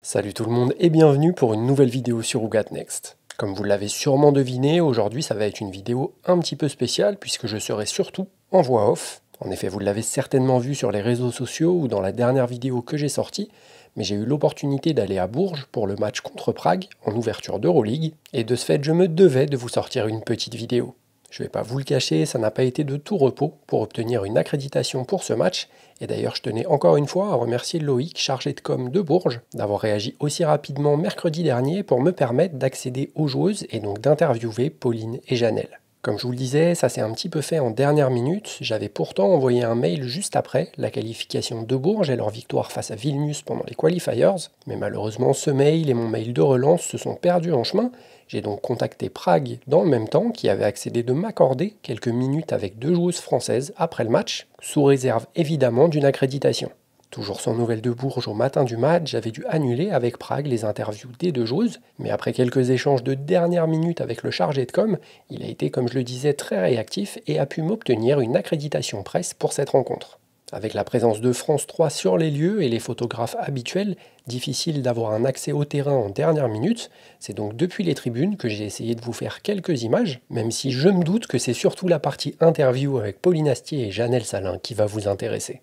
Salut tout le monde et bienvenue pour une nouvelle vidéo sur Who Got Next. Comme vous l'avez sûrement deviné, aujourd'hui ça va être une vidéo un petit peu spéciale puisque je serai surtout en voix off. En effet, vous l'avez certainement vu sur les réseaux sociaux ou dans la dernière vidéo que j'ai sortie, mais j'ai eu l'opportunité d'aller à Bourges pour le match contre Prague en ouverture d'Euroleague, et de ce fait je me devais de vous sortir une petite vidéo. Je ne vais pas vous le cacher, ça n'a pas été de tout repos pour obtenir une accréditation pour ce match, et d'ailleurs je tenais encore une fois à remercier Loïc, chargé de com de Bourges, d'avoir réagi aussi rapidement mercredi dernier pour me permettre d'accéder aux joueuses et donc d'interviewer Pauline et Janelle. Comme je vous le disais, ça s'est un petit peu fait en dernière minute, j'avais pourtant envoyé un mail juste après la qualification de Bourges et leur victoire face à Vilnius pendant les qualifiers, mais malheureusement ce mail et mon mail de relance se sont perdus en chemin. J'ai donc contacté Prague dans le même temps, qui avait accédé de m'accorder quelques minutes avec deux joueuses françaises après le match, sous réserve évidemment d'une accréditation. Toujours sans nouvelles de Bourges au matin du match, j'avais dû annuler avec Prague les interviews des deux joueuses, mais après quelques échanges de dernière minute avec le chargé de com, il a été, comme je le disais, très réactif et a pu m'obtenir une accréditation presse pour cette rencontre. Avec la présence de France 3 sur les lieux et les photographes habituels, difficile d'avoir un accès au terrain en dernière minute, c'est donc depuis les tribunes que j'ai essayé de vous faire quelques images, même si je me doute que c'est surtout la partie interview avec Pauline Astier et Janelle Salin qui va vous intéresser.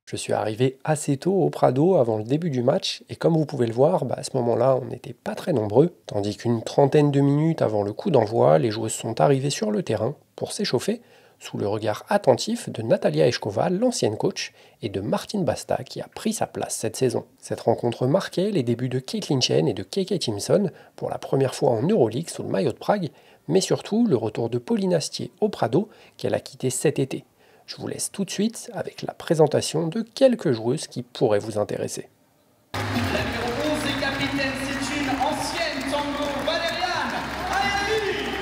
Je suis arrivé assez tôt au Prado avant le début du match et comme vous pouvez le voir, à ce moment-là on n'était pas très nombreux, tandis qu'une trentaine de minutes avant le coup d'envoi, les joueuses sont arrivées sur le terrain pour s'échauffer sous le regard attentif de Natalia Eshkova, l'ancienne coach, et de Martine Basta qui a pris sa place cette saison. Cette rencontre marquait les débuts de Caitlin Chen et de KK Timson pour la première fois en Euroleague sous le maillot de Prague, mais surtout le retour de Pauline Astier au Prado qu'elle a quitté cet été. Je vous laisse tout de suite avec la présentation de quelques joueuses qui pourraient vous intéresser. La numéro 11 et capitaine, c'est une ancienne Tango Valériane Ayali.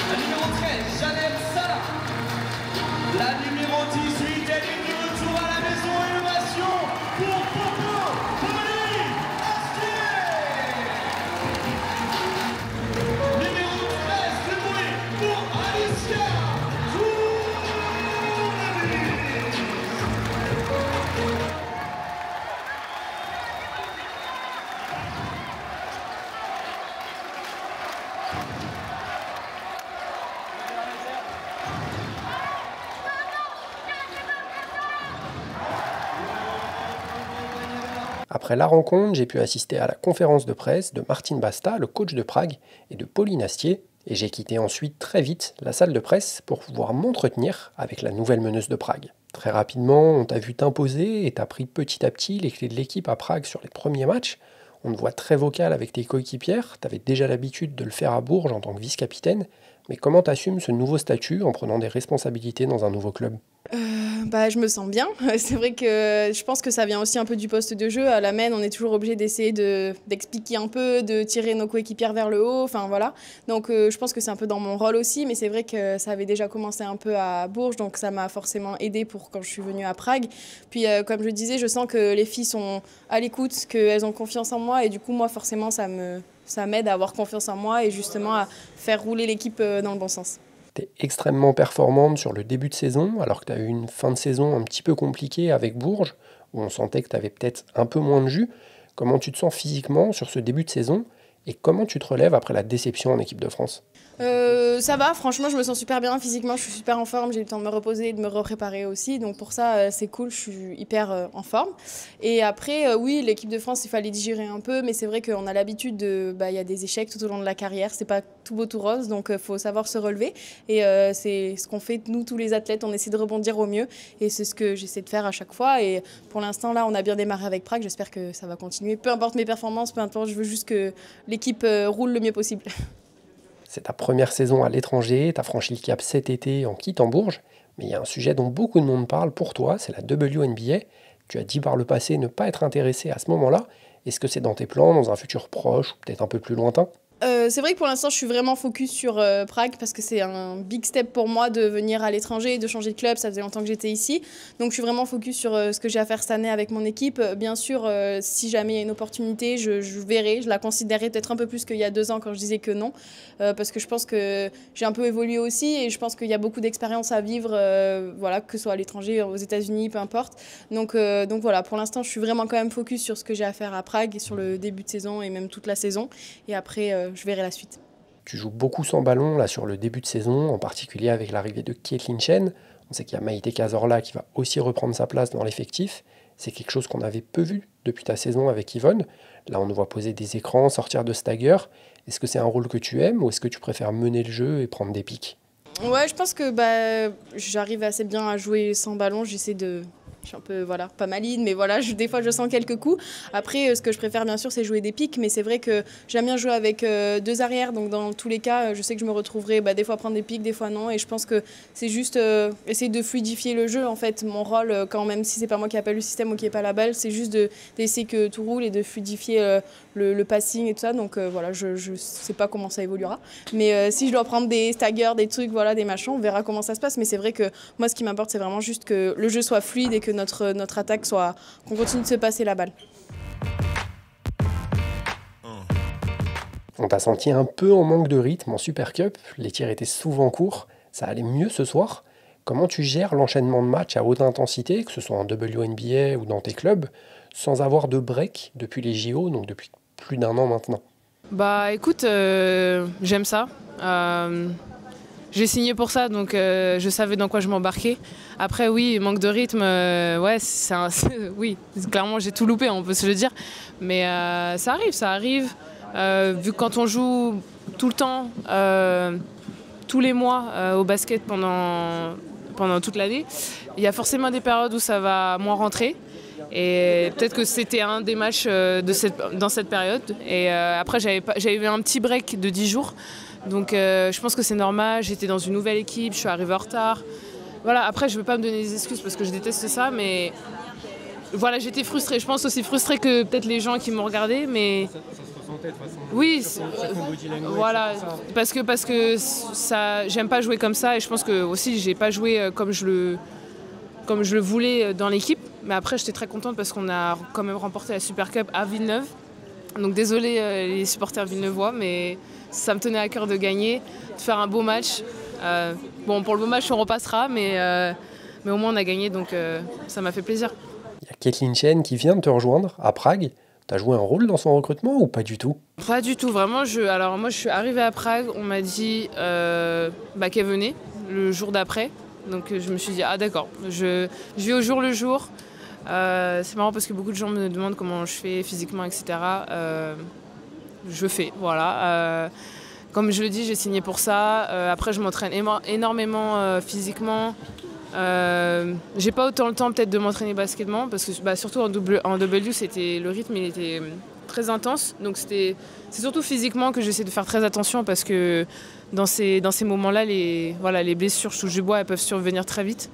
La numéro 13, Janelle Salin. La numéro 18, elle est de retour à la maison, innovation pour Popo Pauline Astier. Numéro 13, le bruit pour Alicia. Après la rencontre, j'ai pu assister à la conférence de presse de Martine Basta, le coach de Prague, et de Pauline Astier, et j'ai quitté ensuite très vite la salle de presse pour pouvoir m'entretenir avec la nouvelle meneuse de Prague. Très rapidement, on t'a vu t'imposer et t'as pris petit à petit les clés de l'équipe à Prague sur les premiers matchs. On te voit très vocal avec tes coéquipières, t'avais déjà l'habitude de le faire à Bourges en tant que vice-capitaine, mais comment t'assumes ce nouveau statut en prenant des responsabilités dans un nouveau club ? Je me sens bien. C'est vrai que je pense que ça vient aussi un peu du poste de jeu. À la main, on est toujours obligé d'essayer d'expliquer un peu, de tirer nos coéquipières vers le haut. Enfin voilà. Donc je pense que c'est un peu dans mon rôle aussi. Mais c'est vrai que ça avait déjà commencé un peu à Bourges. Donc ça m'a forcément aidée pour quand je suis venue à Prague. Puis comme je disais, je sens que les filles sont à l'écoute, qu'elles ont confiance en moi. Et du coup, moi, forcément, ça m'aide à avoir confiance en moi et justement à faire rouler l'équipe dans le bon sens. T'es extrêmement performante sur le début de saison, alors que tu as eu une fin de saison un petit peu compliquée avec Bourges, où on sentait que tu avais peut-être un peu moins de jus. Comment tu te sens physiquement sur ce début de saison et comment tu te relèves après la déception en équipe de France ? Ça va, franchement, je me sens super bien physiquement, je suis super en forme, j'ai eu le temps de me reposer et de me repréparer aussi. Donc pour ça, c'est cool, je suis hyper en forme. Et après, oui, l'équipe de France, il fallait digérer un peu, mais c'est vrai qu'on a l'habitude il y a des échecs tout au long de la carrière, c'est pas tout beau tout rose, donc il faut savoir se relever. Et c'est ce qu'on fait, nous, tous les athlètes, on essaie de rebondir au mieux. Et c'est ce que j'essaie de faire à chaque fois. Et pour l'instant, là, on a bien démarré avec Prague, j'espère que ça va continuer. Peu importe mes performances, peu importe, je veux juste que l'équipe roule le mieux possible. C'est ta première saison à l'étranger, tu as franchi le cap cet été en quittant Bourges, mais il y a un sujet dont beaucoup de monde parle pour toi, c'est la WNBA. Tu as dit par le passé ne pas être intéressé à ce moment-là. Est-ce que c'est dans tes plans, dans un futur proche ou peut-être un peu plus lointain ? C'est vrai que pour l'instant, je suis vraiment focus sur Prague parce que c'est un big step pour moi de venir à l'étranger, de changer de club. Ça faisait longtemps que j'étais ici. Donc, je suis vraiment focus sur ce que j'ai à faire cette année avec mon équipe. Bien sûr, si jamais il y a une opportunité, je verrai. Je la considérerai peut-être un peu plus qu'il y a 2 ans quand je disais que non. Parce que je pense que j'ai un peu évolué aussi et je pense qu'il y a beaucoup d'expérience à vivre, voilà, que ce soit à l'étranger, aux États-Unis, peu importe. Donc voilà, pour l'instant, je suis vraiment quand même focus sur ce que j'ai à faire à Prague et sur le début de saison et même toute la saison. Et après, je verrai la suite. Tu joues beaucoup sans ballon là sur le début de saison, en particulier avec l'arrivée de Caitlin Chen. On sait qu'il y a Maïté Cazorla qui va aussi reprendre sa place dans l'effectif. C'est quelque chose qu'on avait peu vu depuis ta saison avec Yvonne. Là, on nous voit poser des écrans, sortir de stagger. Est-ce que c'est un rôle que tu aimes ou est-ce que tu préfères mener le jeu et prendre des pics? Ouais, je pense que j'arrive assez bien à jouer sans ballon. Je suis un peu, voilà, pas maligne, mais voilà, des fois je sens quelques coups. Après, ce que je préfère bien sûr, c'est jouer des pics, mais c'est vrai que j'aime bien jouer avec 2 arrières, donc dans tous les cas, je sais que je me retrouverai des fois prendre des pics, des fois non, et je pense que c'est juste essayer de fluidifier le jeu. En fait, mon rôle, quand même si c'est pas moi qui appelle le système ou qui est pas la balle, c'est juste d'essayer que tout roule et de fluidifier le passing et tout ça. Donc voilà, je sais pas comment ça évoluera, mais si je dois prendre des staggers, des trucs, voilà, des machins, on verra comment ça se passe. Mais c'est vrai que moi, ce qui m'importe, c'est vraiment juste que le jeu soit fluide et que notre attaque soit, qu'on continue de se passer la balle. On t'a senti un peu en manque de rythme en Super Cup, les tirs étaient souvent courts, ça allait mieux ce soir. Comment tu gères l'enchaînement de matchs à haute intensité, que ce soit en WNBA ou dans tes clubs, sans avoir de break depuis les JO, donc depuis plus d'1 an maintenant? Bah écoute, j'aime ça. J'ai signé pour ça, donc je savais dans quoi je m'embarquais. Après, oui, manque de rythme, ouais, oui, clairement, j'ai tout loupé, on peut se le dire. Mais ça arrive. Vu que quand on joue tout le temps, tous les mois au basket pendant toute l'année, il y a forcément des périodes où ça va moins rentrer. Et peut-être que c'était un des matchs dans cette période. Et après, j'avais eu un petit break de 10 jours. Donc je pense que c'est normal, j'étais dans une nouvelle équipe, je suis arrivée en retard. Voilà, après je ne veux pas me donner des excuses parce que je déteste ça, mais voilà, j'étais frustrée. Je pense aussi frustrée que peut-être les gens qui m'ont regardée, mais... Ça se ressentait de toute façon. Oui, voilà, parce que ça, j'aime pas jouer comme ça et je pense que aussi j'ai pas joué comme je le voulais dans l'équipe. Mais après j'étais très contente parce qu'on a quand même remporté la Super Cup à Villeneuve. Donc désolé les supporters villeneuvois, mais ça me tenait à cœur de gagner, de faire un beau match. Bon, pour le beau match, on repassera, mais au moins on a gagné, donc ça m'a fait plaisir. Il y a Caitlin Chen qui vient de te rejoindre à Prague. Tu as joué un rôle dans son recrutement ou pas du tout? Pas du tout, vraiment. Alors moi, je suis arrivée à Prague, on m'a dit qu'elle venait le jour d'après. Donc je me suis dit, ah d'accord, je vis au jour le jour. C'est marrant parce que beaucoup de gens me demandent comment je fais physiquement, etc. Je fais, voilà. Comme je le dis, j'ai signé pour ça. Après, je m'entraîne énormément physiquement. J'ai pas autant le temps peut-être de m'entraîner baskettement parce que surtout en W, le rythme il était très intense. Donc c'est surtout physiquement que j'essaie de faire très attention parce que dans ces moments-là, les blessures, je touche du bois, elles peuvent survenir très vite.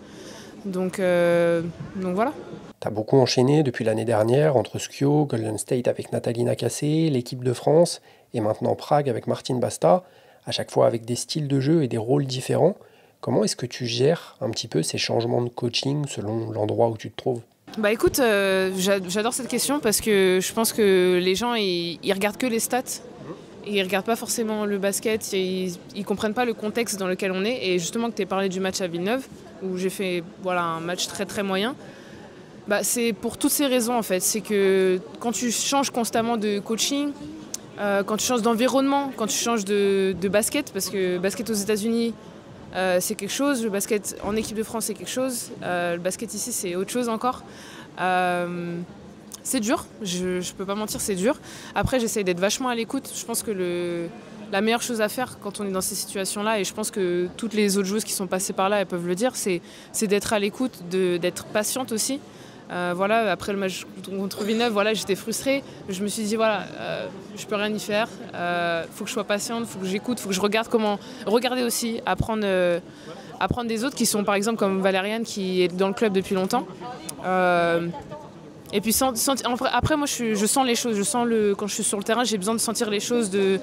Donc voilà. Tu as beaucoup enchaîné depuis l'année dernière entre Skio, Golden State avec Nathalie Nakassé, l'équipe de France et maintenant Prague avec Martine Basta, à chaque fois avec des styles de jeu et des rôles différents. Comment est-ce que tu gères un petit peu ces changements de coaching selon l'endroit où tu te trouves? Bah écoute, j'adore cette question parce que je pense que les gens ils regardent que les stats. Ils ne regardent pas forcément le basket, ils ne comprennent pas le contexte dans lequel on est. Et justement que tu aies parlé du match à Villeneuve, où j'ai fait un match très très moyen, c'est pour toutes ces raisons en fait. C'est que quand tu changes constamment de coaching, quand tu changes d'environnement, quand tu changes de basket, parce que basket aux États-Unis c'est quelque chose, le basket en équipe de France c'est quelque chose, le basket ici c'est autre chose encore. C'est dur, je peux pas mentir, c'est dur. Après j'essaye d'être vachement à l'écoute. Je pense que la meilleure chose à faire quand on est dans ces situations-là, et je pense que toutes les autres joueuses qui sont passées par là elles peuvent le dire, c'est d'être à l'écoute, d'être patiente aussi. Après le match contre Villeneuve, j'étais frustrée. Je me suis dit je peux rien y faire. Faut que je sois patiente, faut que j'écoute, faut que je regarder aussi, apprendre des autres qui sont par exemple comme Valériane qui est dans le club depuis longtemps. Et puis après moi je sens les choses, quand je suis sur le terrain, j'ai besoin de sentir les choses, je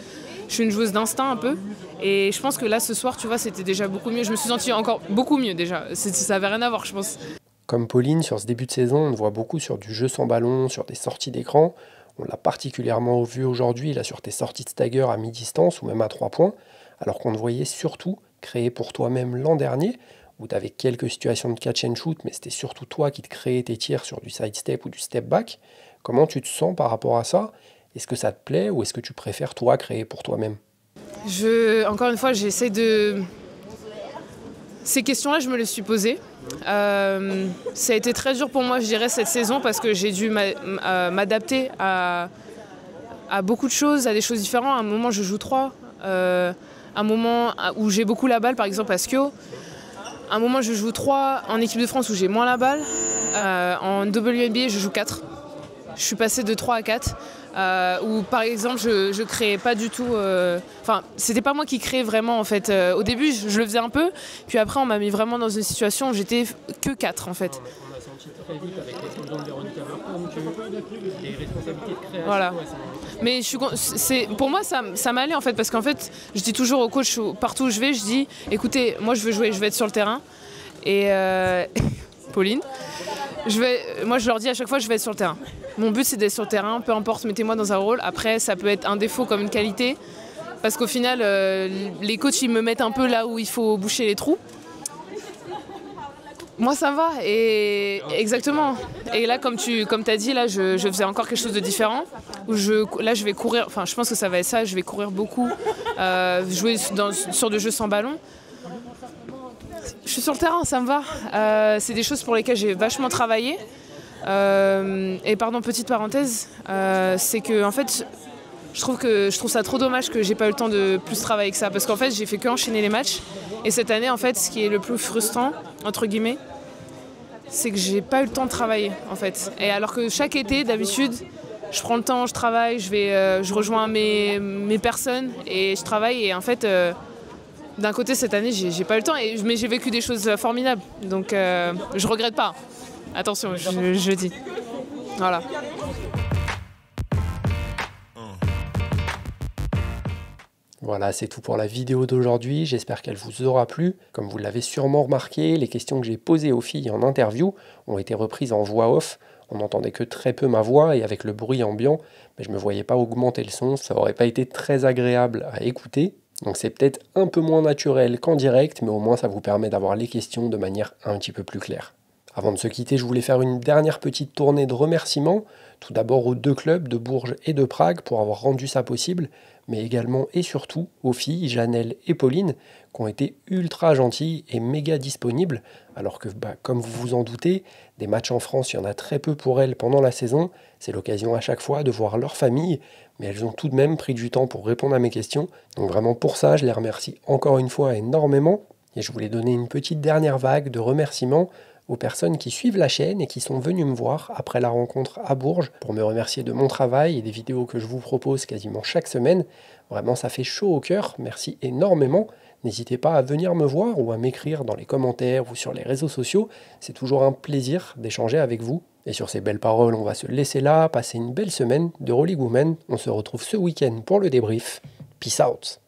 suis une joueuse d'instinct un peu. Et je pense que là ce soir, tu vois, c'était déjà beaucoup mieux. Je me suis sentie encore beaucoup mieux déjà. Ça avait rien à voir, je pense. Comme Pauline, sur ce début de saison, on le voit beaucoup sur du jeu sans ballon, sur des sorties d'écran. On l'a particulièrement vu aujourd'hui là, sur tes sorties de stagger à mi-distance ou même à 3 points, alors qu'on te voyait surtout créer pour toi-même l'an dernier, où tu avais quelques situations de catch and shoot, mais c'était surtout toi qui te créais tes tirs sur du sidestep ou du step back. Comment tu te sens par rapport à ça? Est-ce que ça te plaît ou est-ce que tu préfères toi créer pour toi-même? Encore une fois, j'essaie de... Ces questions-là, je me les suis posées. Ça a été très dur pour moi, je dirais, cette saison, parce que j'ai dû m'adapter à beaucoup de choses, à des choses différentes. À un moment, je joue 3. Un moment où j'ai beaucoup la balle, par exemple à Skio. Un moment, je joue 3 en équipe de France où j'ai moins la balle. En WNBA, je joue 4. Je suis passée de 3 à 4. Où par exemple, je créais pas du tout... Enfin, c'était pas moi qui créais vraiment, en fait. Au début, je le faisais un peu. Puis après, on m'a mis vraiment dans une situation où j'étais que 4, en fait. On a senti très vite avec l'explosion de Véronica Berton que les responsabilités de création... Voilà. Mais pour moi, ça m'allait en fait, parce qu'en fait, je dis toujours au coach, partout où je vais, je dis, écoutez, moi je veux jouer, je vais être sur le terrain. Et Pauline, moi je leur dis à chaque fois, je vais être sur le terrain. Mon but c'est d'être sur le terrain, peu importe, mettez-moi dans un rôle. Après, ça peut être un défaut comme une qualité, parce qu'au final, les coachs ils me mettent un peu là où il faut boucher les trous. Moi ça va, et exactement. Et là comme tu as dit, là je faisais encore quelque chose de différent. Où là je vais courir, enfin je pense que ça va être ça, je vais courir beaucoup, jouer sur des jeux sans ballon. Je suis sur le terrain, ça me va. C'est des choses pour lesquelles j'ai vachement travaillé. Et pardon, petite parenthèse, c'est que en fait je trouve ça trop dommage que j'ai pas eu le temps de plus travailler que ça. Parce qu'en fait j'ai fait que enchaîner les matchs. Et cette année en fait ce qui est le plus frustrant, entre guillemets, c'est que j'ai pas eu le temps de travailler en fait. Et alors que chaque été, d'habitude, je prends le temps, je travaille, je rejoins mes personnes et je travaille. Et en fait, d'un côté cette année, j'ai pas eu le temps, mais j'ai vécu des choses formidables. Donc je regrette pas. Attention, je dis. Voilà. Voilà, c'est tout pour la vidéo d'aujourd'hui, j'espère qu'elle vous aura plu. Comme vous l'avez sûrement remarqué, les questions que j'ai posées aux filles en interview ont été reprises en voix off. On n'entendait que très peu ma voix et avec le bruit ambiant, mais je ne me voyais pas augmenter le son, ça n'aurait pas été très agréable à écouter. Donc c'est peut-être un peu moins naturel qu'en direct, mais au moins ça vous permet d'avoir les questions de manière un petit peu plus claire. Avant de se quitter, je voulais faire une dernière petite tournée de remerciements, tout d'abord aux 2 clubs de Bourges et de Prague pour avoir rendu ça possible, mais également et surtout aux filles, Janelle et Pauline, qui ont été ultra gentilles et méga disponibles, alors que, comme vous vous en doutez, des matchs en France, il y en a très peu pour elles pendant la saison, c'est l'occasion à chaque fois de voir leur famille, mais elles ont tout de même pris du temps pour répondre à mes questions, donc vraiment pour ça, je les remercie encore une fois énormément, et je voulais donner une petite dernière vague de remerciements aux personnes qui suivent la chaîne et qui sont venues me voir après la rencontre à Bourges pour me remercier de mon travail et des vidéos que je vous propose quasiment chaque semaine. Vraiment, ça fait chaud au cœur, merci énormément. N'hésitez pas à venir me voir ou à m'écrire dans les commentaires ou sur les réseaux sociaux. C'est toujours un plaisir d'échanger avec vous. Et sur ces belles paroles, on va se laisser là, passer une belle semaine de Euroleague Women. On se retrouve ce week-end pour le débrief. Peace out.